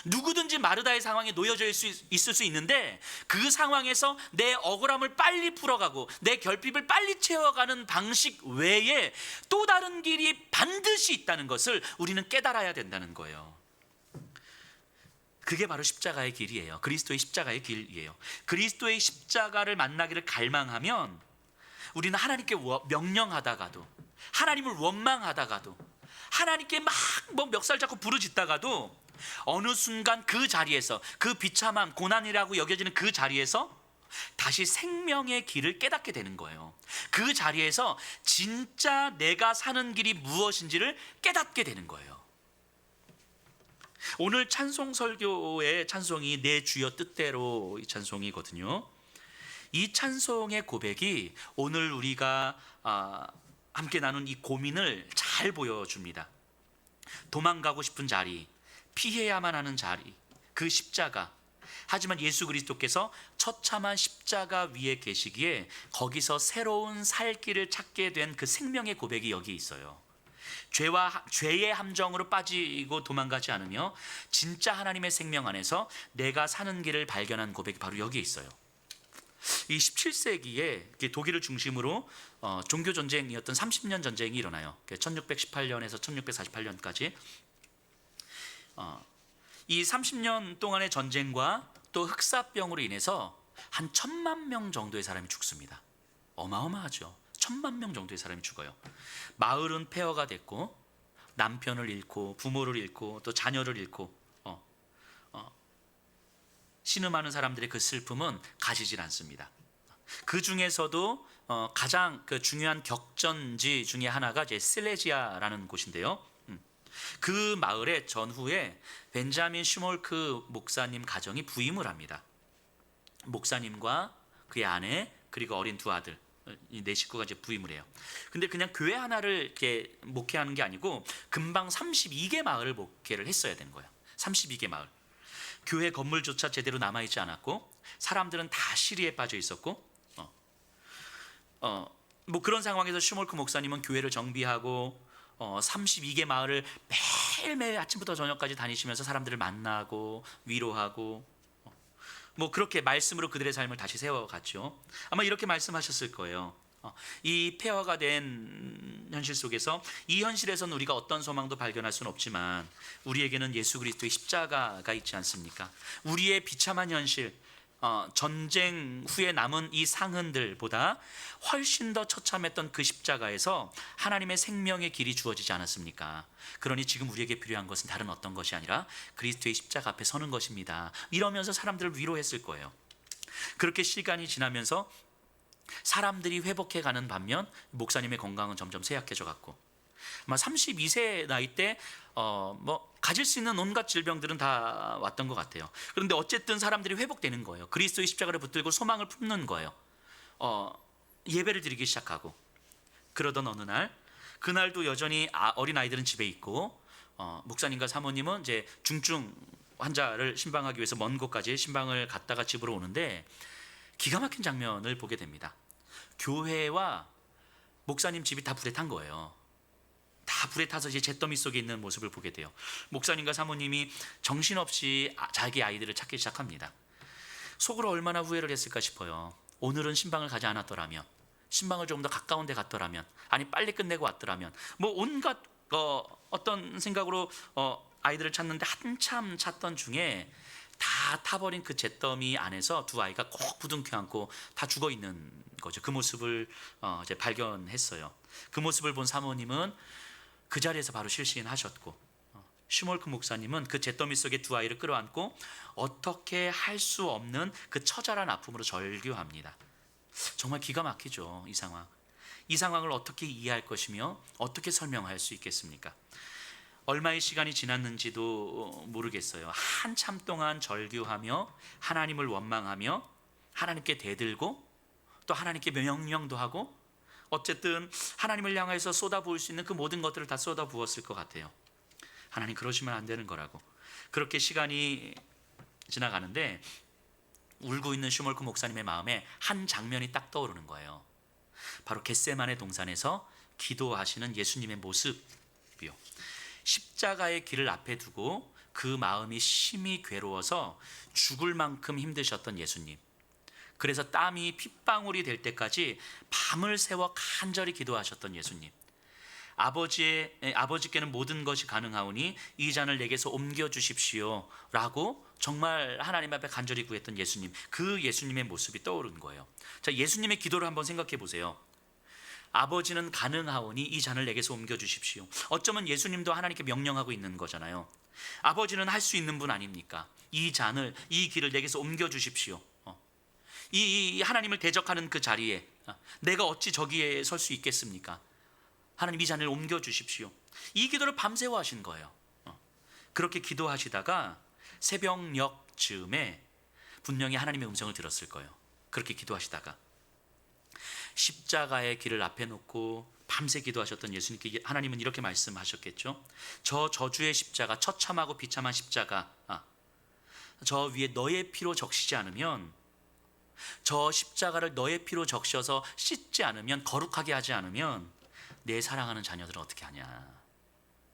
누구든지 마르다의 상황에 놓여져 있을 수 있는데 그 상황에서 내 억울함을 빨리 풀어가고 내 결핍을 빨리 채워가는 방식 외에 또 다른 길이 반드시 있다는 것을 우리는 깨달아야 된다는 거예요. 그게 바로 십자가의 길이에요. 그리스도의 십자가의 길이에요. 그리스도의 십자가를 만나기를 갈망하면 우리는 하나님께 명령하다가도 하나님을 원망하다가도 하나님께 막 멱살 잡고 부르짖다가도 어느 순간 그 자리에서 그 비참함 고난이라고 여겨지는 그 자리에서 다시 생명의 길을 깨닫게 되는 거예요. 그 자리에서 진짜 내가 사는 길이 무엇인지를 깨닫게 되는 거예요. 오늘 찬송 설교의 찬송이 내 주여 뜻대로 이 찬송이거든요. 이 찬송의 고백이 오늘 우리가 함께 나눈 이 고민을 잘 보여줍니다. 도망가고 싶은 자리, 피해야만 하는 자리, 그 십자가. 하지만 예수 그리스도께서 처참한 십자가 위에 계시기에 거기서 새로운 살 길을 찾게 된 그 생명의 고백이 여기 있어요. 죄의 함정으로 빠지고 도망가지 않으며 진짜 하나님의 생명 안에서 내가 사는 길을 발견한 고백이 바로 여기에 있어요. 이 17세기에 독일을 중심으로 종교 전쟁이었던 30년 전쟁이 일어나요. 1618년에서 1648년까지 이 30년 동안의 전쟁과 또 흑사병으로 인해서 한 1000만 명 정도의 사람이 죽습니다. 어마어마하죠. 1000만 명 정도의 사람이 죽어요. 마을은 폐허가 됐고 남편을 잃고 부모를 잃고 또 자녀를 잃고 신음하는 사람들의 그 슬픔은 가시질 않습니다. 그 중에서도 가장 중요한 격전지 중에 하나가 이제 실레지아라는 곳인데요. 그 마을에 전후에 벤자민 슈몰크 목사님 가정이 부임을 합니다. 목사님과 그의 아내 그리고 어린 두 아들 이 네 식구가 이제 부임을 해요. 근데 그냥 교회 하나를 이렇게 목회하는 게 아니고 금방 32개 마을을 목회를 했어야 되는 거예요. 32개 마을. 교회 건물조차 제대로 남아있지 않았고 사람들은 다 시리에 빠져 있었고 그런 상황에서 슈몰크 목사님은 교회를 정비하고 32개 마을을 매일매일 아침부터 저녁까지 다니시면서 사람들을 만나고 위로하고 그렇게 말씀으로 그들의 삶을 다시 세워갔죠. 아마 이렇게 말씀하셨을 거예요. 이 폐허가 된 현실 속에서 이 현실에서는 우리가 어떤 소망도 발견할 수는 없지만 우리에게는 예수 그리스도의 십자가가 있지 않습니까? 우리의 비참한 현실, 전쟁 후에 남은 이 상흔들보다 훨씬 더 처참했던 그 십자가에서 하나님의 생명의 길이 주어지지 않았습니까? 그러니 지금 우리에게 필요한 것은 다른 어떤 것이 아니라 그리스도의 십자가 앞에 서는 것입니다. 이러면서 사람들을 위로했을 거예요. 그렇게 시간이 지나면서 사람들이 회복해가는 반면 목사님의 건강은 점점 쇠약해져 갔고, 아마 32세 나이 때 가질 수 있는 온갖 질병들은 다 왔던 것 같아요. 그런데 어쨌든 사람들이 회복되는 거예요. 그리스도의 십자가를 붙들고 소망을 품는 거예요. 예배를 드리기 시작하고, 그러던 어느 날, 그날도 여전히 어린 아이들은 집에 있고, 목사님과 사모님은 이제 중증 환자를 신방하기 위해서 먼 곳까지 신방을 갔다가 집으로 오는데 기가 막힌 장면을 보게 됩니다. 교회와 목사님 집이 다 불에 탄 거예요. 다 불에 타서 이제 잿더미 속에 있는 모습을 보게 돼요. 목사님과 사모님이 정신없이 자기 아이들을 찾기 시작합니다. 속으로 얼마나 후회를 했을까 싶어요. 오늘은 신방을 가지 않았더라면, 신방을 조금 더 가까운 데 갔더라면, 아니 빨리 끝내고 왔더라면, 온갖 어떤 생각으로 아이들을 찾는데 한참 찾던 중에 다 타버린 그 잿더미 안에서 두 아이가 꼭 부둥켜 안고 다 죽어 있는 거죠. 그 모습을 이제 발견했어요. 그 모습을 본 사모님은 그 자리에서 바로 실신하셨고, 슈몰크 목사님은 그 잿더미 속에 두 아이를 끌어안고 어떻게 할 수 없는 그 처절한 아픔으로 절규합니다. 정말 기가 막히죠. 이 상황을 어떻게 이해할 것이며 어떻게 설명할 수 있겠습니까? 얼마의 시간이 지났는지도 모르겠어요. 한참 동안 절규하며 하나님을 원망하며 하나님께 대들고 또 하나님께 명령도 하고, 어쨌든 하나님을 향해서 쏟아부을 수 있는 그 모든 것들을 다 쏟아부었을 것 같아요. 하나님, 그러시면 안 되는 거라고. 그렇게 시간이 지나가는데 울고 있는 슈몰크 목사님의 마음에 한 장면이 딱 떠오르는 거예요. 바로 겟세마네 동산에서 기도하시는 예수님의 모습이요. 십자가의 길을 앞에 두고 그 마음이 심히 괴로워서 죽을 만큼 힘드셨던 예수님. 그래서 땀이 핏방울이 될 때까지 밤을 새워 간절히 기도하셨던 예수님. 아버지께는 모든 것이 가능하오니 이 잔을 내게서 옮겨주십시오 라고 정말 하나님 앞에 간절히 구했던 예수님, 그 예수님의 모습이 떠오른 거예요. 자, 예수님의 기도를 한번 생각해 보세요. 아버지는 가능하오니 이 잔을 내게서 옮겨주십시오. 어쩌면 예수님도 하나님께 명령하고 있는 거잖아요. 아버지는 할 수 있는 분 아닙니까? 이 잔을, 이 길을 내게서 옮겨주십시오. 이 하나님을 대적하는 그 자리에 내가 어찌 저기에 설 수 있겠습니까? 하나님, 이 잔을 옮겨주십시오. 이 기도를 밤새워 하신 거예요. 그렇게 기도하시다가 새벽녘 즈음에 분명히 하나님의 음성을 들었을 거예요. 그렇게 기도하시다가 십자가의 길을 앞에 놓고 밤새 기도하셨던 예수님께 하나님은 이렇게 말씀하셨겠죠. 저 저주의 십자가, 처참하고 비참한 십자가, 저 위에 너의 피로 적시지 않으면, 저 십자가를 너의 피로 적셔서 씻지 않으면, 거룩하게 하지 않으면 내 사랑하는 자녀들은 어떻게 하냐?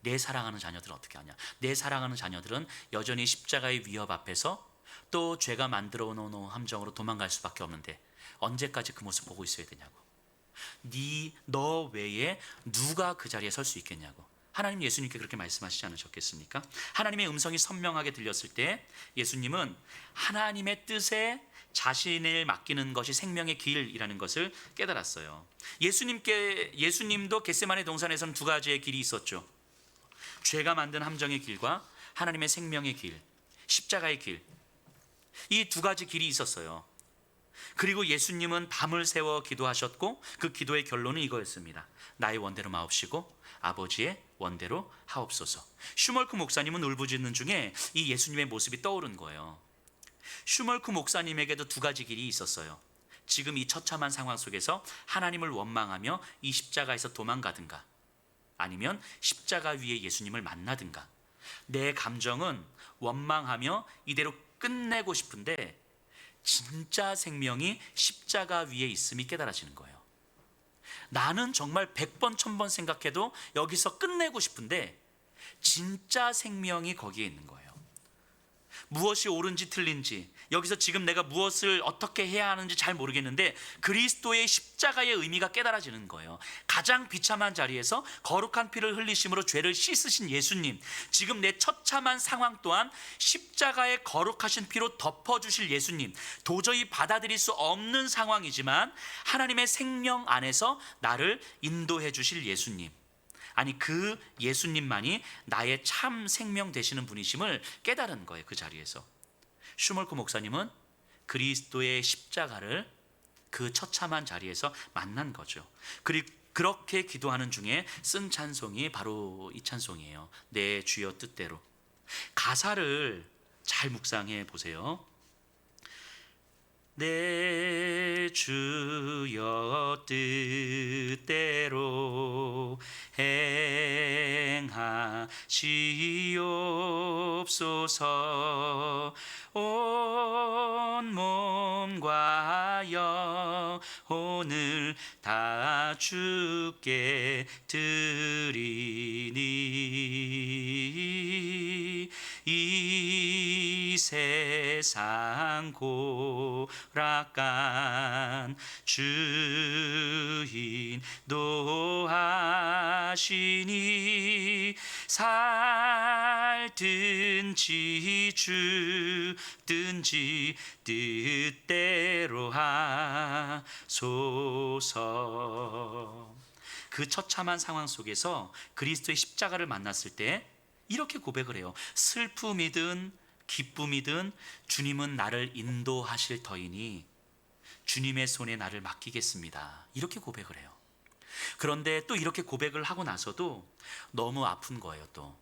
내 사랑하는 자녀들은 어떻게 하냐? 내 사랑하는 자녀들은 여전히 십자가의 위협 앞에서 또 죄가 만들어 놓은 함정으로 도망갈 수밖에 없는데 언제까지 그 모습 보고 있어야 되냐고. 너 외에 누가 그 자리에 설 수 있겠냐고. 하나님, 예수님께 그렇게 말씀하시지 않으셨겠습니까? 하나님의 음성이 선명하게 들렸을 때 예수님은 하나님의 뜻에 자신을 맡기는 것이 생명의 길이라는 것을 깨달았어요. 예수님도 겟세마네 동산에서는 두 가지의 길이 있었죠. 죄가 만든 함정의 길과 하나님의 생명의 길, 십자가의 길. 이 두 가지 길이 있었어요. 그리고 예수님은 밤을 새워 기도하셨고 그 기도의 결론은 이거였습니다. 나의 원대로 마옵시고 아버지의 원대로 하옵소서. 슈멀크 목사님은 울부짖는 중에 이 예수님의 모습이 떠오른 거예요. 슈멀크 목사님에게도 두 가지 길이 있었어요. 지금 이 처참한 상황 속에서 하나님을 원망하며 이 십자가에서 도망가든가, 아니면 십자가 위에 예수님을 만나든가. 내 감정은 원망하며 이대로 끝내고 싶은데 진짜 생명이 십자가 위에 있음이 깨달아지는 거예요. 나는 정말 100번 1000번 생각해도 여기서 끝내고 싶은데 진짜 생명이 거기에 있는 거예요. 무엇이 옳은지 틀린지, 여기서 지금 내가 무엇을 어떻게 해야 하는지 잘 모르겠는데 그리스도의 십자가의 의미가 깨달아지는 거예요. 가장 비참한 자리에서 거룩한 피를 흘리심으로 죄를 씻으신 예수님, 지금 내 처참한 상황 또한 십자가의 거룩하신 피로 덮어주실 예수님, 도저히 받아들일 수 없는 상황이지만 하나님의 생명 안에서 나를 인도해 주실 예수님, 아니 그 예수님만이 나의 참 생명 되시는 분이심을 깨달은 거예요. 그 자리에서 슈멀크 목사님은 그리스도의 십자가를 그 처참한 자리에서 만난 거죠. 그리고 그렇게 기도하는 중에 쓴 찬송이 바로 이 찬송이에요. 내 주여 뜻대로. 가사를 잘 묵상해 보세요. 내 주여 뜻대로 행하시옵소서. 온 몸과 영혼을 다 주께 드리니 이 세상 고락간 주인 도하시니 살든지 죽든지 뜻대로 하소서. 그 처참한 상황 속에서 그리스도의 십자가를 만났을 때 이렇게 고백을 해요. 슬픔이든 기쁨이든 주님은 나를 인도하실 터이니 주님의 손에 나를 맡기겠습니다. 이렇게 고백을 해요. 그런데 또 이렇게 고백을 하고 나서도 너무 아픈 거예요. 또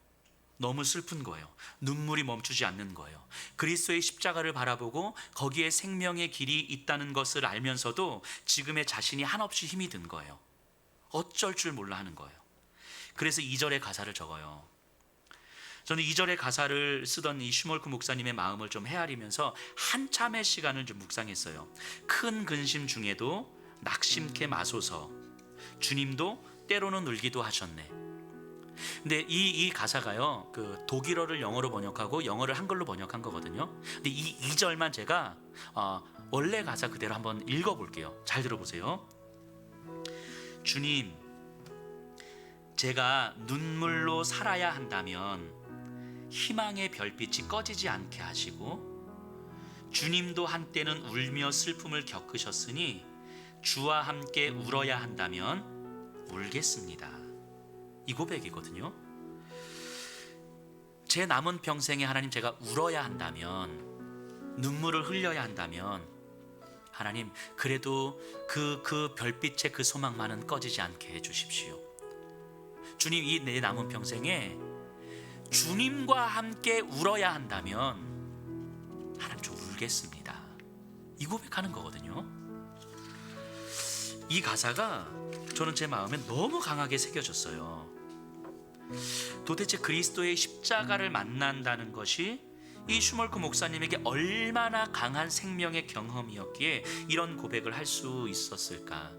너무 슬픈 거예요. 눈물이 멈추지 않는 거예요. 그리스도의 십자가를 바라보고 거기에 생명의 길이 있다는 것을 알면서도 지금의 자신이 한없이 힘이 든 거예요. 어쩔 줄 몰라 하는 거예요. 그래서 2절의 가사를 적어요. 저는 2절의 가사를 쓰던 이 슈멀크 목사님의 마음을 좀 헤아리면서 한참의 시간을 좀 묵상했어요. 큰 근심 중에도 낙심케 마소서. 주님도 때로는 울기도 하셨네. 근데 이 가사가요, 그 독일어를 영어로 번역하고 영어를 한글로 번역한 거거든요. 근데 이 2절만 제가 원래 가사 그대로 한번 읽어볼게요. 잘 들어보세요. 주님, 제가 눈물로 살아야 한다면 희망의 별빛이 꺼지지 않게 하시고, 주님도 한때는 울며 슬픔을 겪으셨으니 주와 함께 울어야 한다면 울겠습니다. 이 고백이거든요. 제 남은 평생에 하나님, 제가 울어야 한다면, 눈물을 흘려야 한다면 하나님, 그래도 그 별빛의 그 소망만은 꺼지지 않게 해주십시오. 주님, 이 내 남은 평생에 주님과 함께 울어야 한다면 하나님, 저 울겠습니다. 이 고백하는 거거든요. 이 가사가 저는 제 마음에 너무 강하게 새겨졌어요. 도대체 그리스도의 십자가를 만난다는 것이 이 슈멀크 목사님에게 얼마나 강한 생명의 경험이었기에 이런 고백을 할 수 있었을까?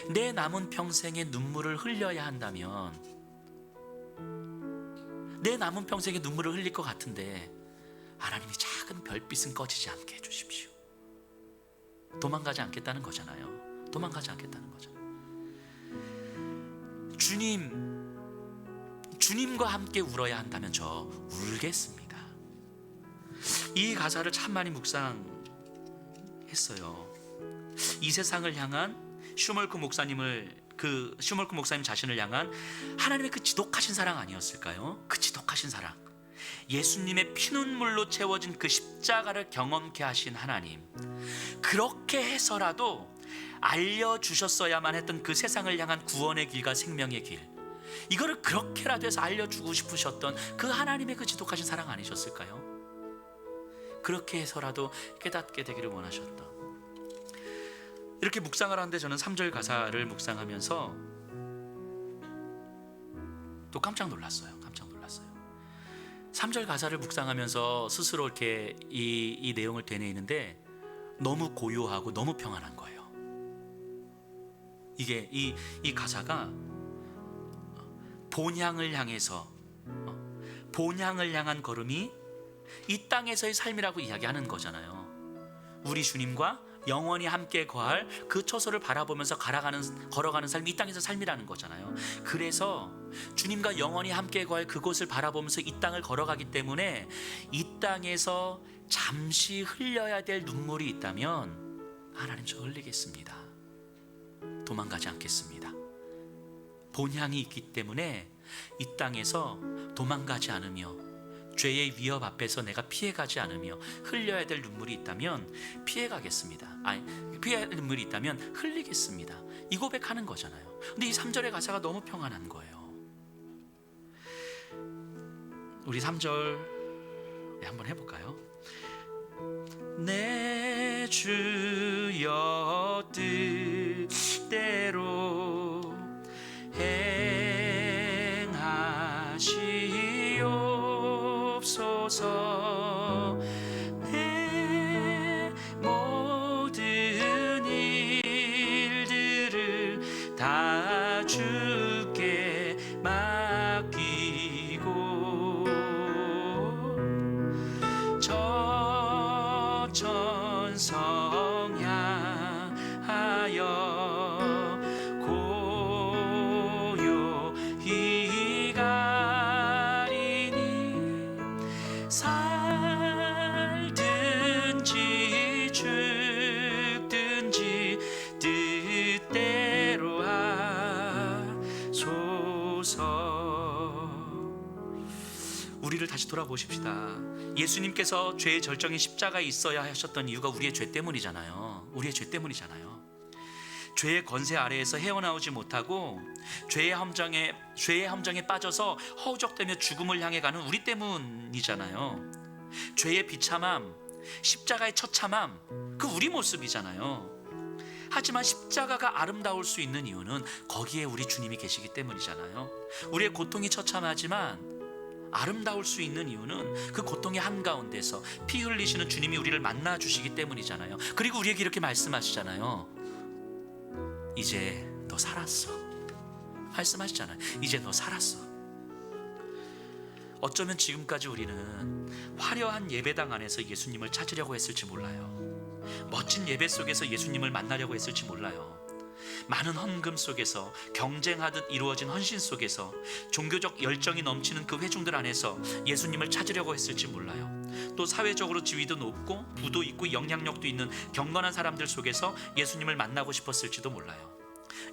내 남은 평생에 눈물을 흘려야 한다면, 내 남은 평생에 눈물을 흘릴 것 같은데 하나님이 작은 별빛은 꺼지지 않게 해주십시오. 도망가지 않겠다는 거잖아요. 도망가지 않겠다는 거잖아요. 주님과 함께 울어야 한다면 저 울겠습니다. 이 가사를 참 많이 묵상했어요. 이 세상을 향한 슈멀크 목사님 자신을 향한 하나님의 그 지독하신 사랑 아니었을까요? 그 지독하신 사랑, 예수님의 피눈물로 채워진 그 십자가를 경험케 하신 하나님, 그렇게 해서라도 알려주셨어야만 했던 그 세상을 향한 구원의 길과 생명의 길, 이거를 그렇게라도 해서 알려주고 싶으셨던 그 하나님의 그 지독하신 사랑 아니셨을까요? 그렇게 해서라도 깨닫게 되기를 원하셨던, 이렇게 묵상을 하는데 저는 3절 가사를 묵상하면서 또 깜짝 놀랐어요. 3절 가사를 묵상하면서 스스로 이렇게 이 내용을 되뇌이는데 너무 고요하고 너무 평안한 거예요. 이게 이 가사가 본향을 향한 걸음이 이 땅에서의 삶이라고 이야기하는 거잖아요. 우리 주님과 영원히 함께 거할 그 처소를 바라보면서 걸어가는 삶이 이 땅에서 삶이라는 거잖아요. 그래서 주님과 영원히 함께 거할 그곳을 바라보면서 이 땅을 걸어가기 때문에 이 땅에서 잠시 흘려야 될 눈물이 있다면 하나님, 저 흘리겠습니다. 도망가지 않겠습니다. 본향이 있기 때문에 이 땅에서 도망가지 않으며 죄의 위협 앞에서 내가 피해가지 않으며 흘려야 될 눈물이 있다면 피해가겠습니다. 피해야 할 눈물이 있다면 흘리겠습니다. 이 고백하는 거잖아요. 근데 이 3절의 가사가 너무 평안한 거예요. 우리 3절 한번 해볼까요? 내 주여 뜻대로 행하시옵소서. 내 모든 일들을 다 주께 맡기고 저 천성 향하여 고요히 가리니 살든지 죽든지 뜻대로 하소서. 우리를 다시 돌아보십시다. 예수님께서 죄의 절정의 십자가에 있어야 하셨던 이유가 우리의 죄 때문이잖아요. 우리의 죄 때문이잖아요. 죄의 권세 아래에서 헤어나오지 못하고 죄의 함정에 빠져서 허우적대며 죽음을 향해 가는 우리 때문이잖아요. 죄의 비참함, 십자가의 처참함, 그 우리 모습이잖아요. 하지만 십자가가 아름다울 수 있는 이유는 거기에 우리 주님이 계시기 때문이잖아요. 우리의 고통이 처참하지만 아름다울 수 있는 이유는 그 고통의 한가운데서 피 흘리시는 주님이 우리를 만나 주시기 때문이잖아요. 그리고 우리에게 이렇게 말씀하시잖아요. 이제 너 살았어. 말씀하시잖아요. 이제 너 살았어. 어쩌면 지금까지 우리는 화려한 예배당 안에서 예수님을 찾으려고 했을지 몰라요. 멋진 예배 속에서 예수님을 만나려고 했을지 몰라요. 많은 헌금 속에서 경쟁하듯 이루어진 헌신 속에서 종교적 열정이 넘치는 그 회중들 안에서 예수님을 찾으려고 했을지 몰라요. 또 사회적으로 지위도 높고 부도 있고 영향력도 있는 경건한 사람들 속에서 예수님을 만나고 싶었을지도 몰라요.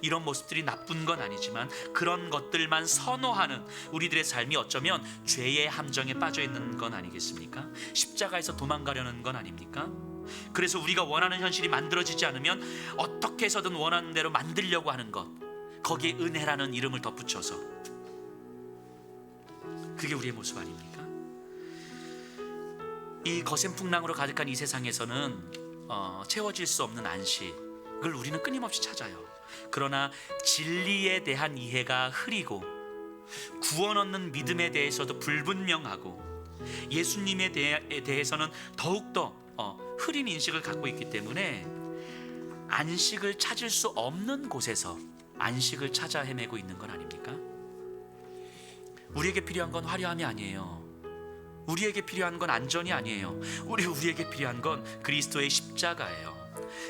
이런 모습들이 나쁜 건 아니지만 그런 것들만 선호하는 우리들의 삶이 어쩌면 죄의 함정에 빠져 있는 건 아니겠습니까? 십자가에서 도망가려는 건 아닙니까? 그래서 우리가 원하는 현실이 만들어지지 않으면 어떻게 해서든 원하는 대로 만들려고 하는 것, 거기에 은혜라는 이름을 덧붙여서, 그게 우리의 모습 아닙니까? 이 거센풍랑으로 가득한 이 세상에서는 채워질 수 없는 안식을 우리는 끊임없이 찾아요. 그러나 진리에 대한 이해가 흐리고 구원 얻는 믿음에 대해서도 불분명하고 예수님에 대해서는 더욱더 흐린 인식을 갖고 있기 때문에 안식을 찾을 수 없는 곳에서 안식을 찾아 헤매고 있는 건 아닙니까? 우리에게 필요한 건 화려함이 아니에요. 우리에게 필요한 건 안전이 아니에요. 우리에게 필요한 건 그리스도의 십자가예요.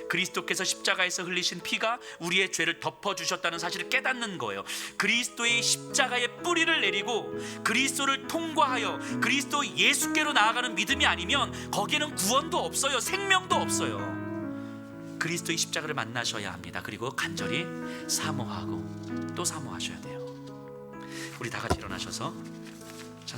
그리스도께서 십자가에서 흘리신 피가 우리의 죄를 덮어주셨다는 사실을 깨닫는 거예요. 그리스도의 십자가의 뿌리를 내리고 그리스도를 통과하여 그리스도 예수께로 나아가는 믿음이 아니면 거기에는 구원도 없어요. 생명도 없어요. 그리스도의 십자가를 만나셔야 합니다. 그리고 간절히 사모하고 또 사모하셔야 돼요. 우리 다 같이 일어나셔서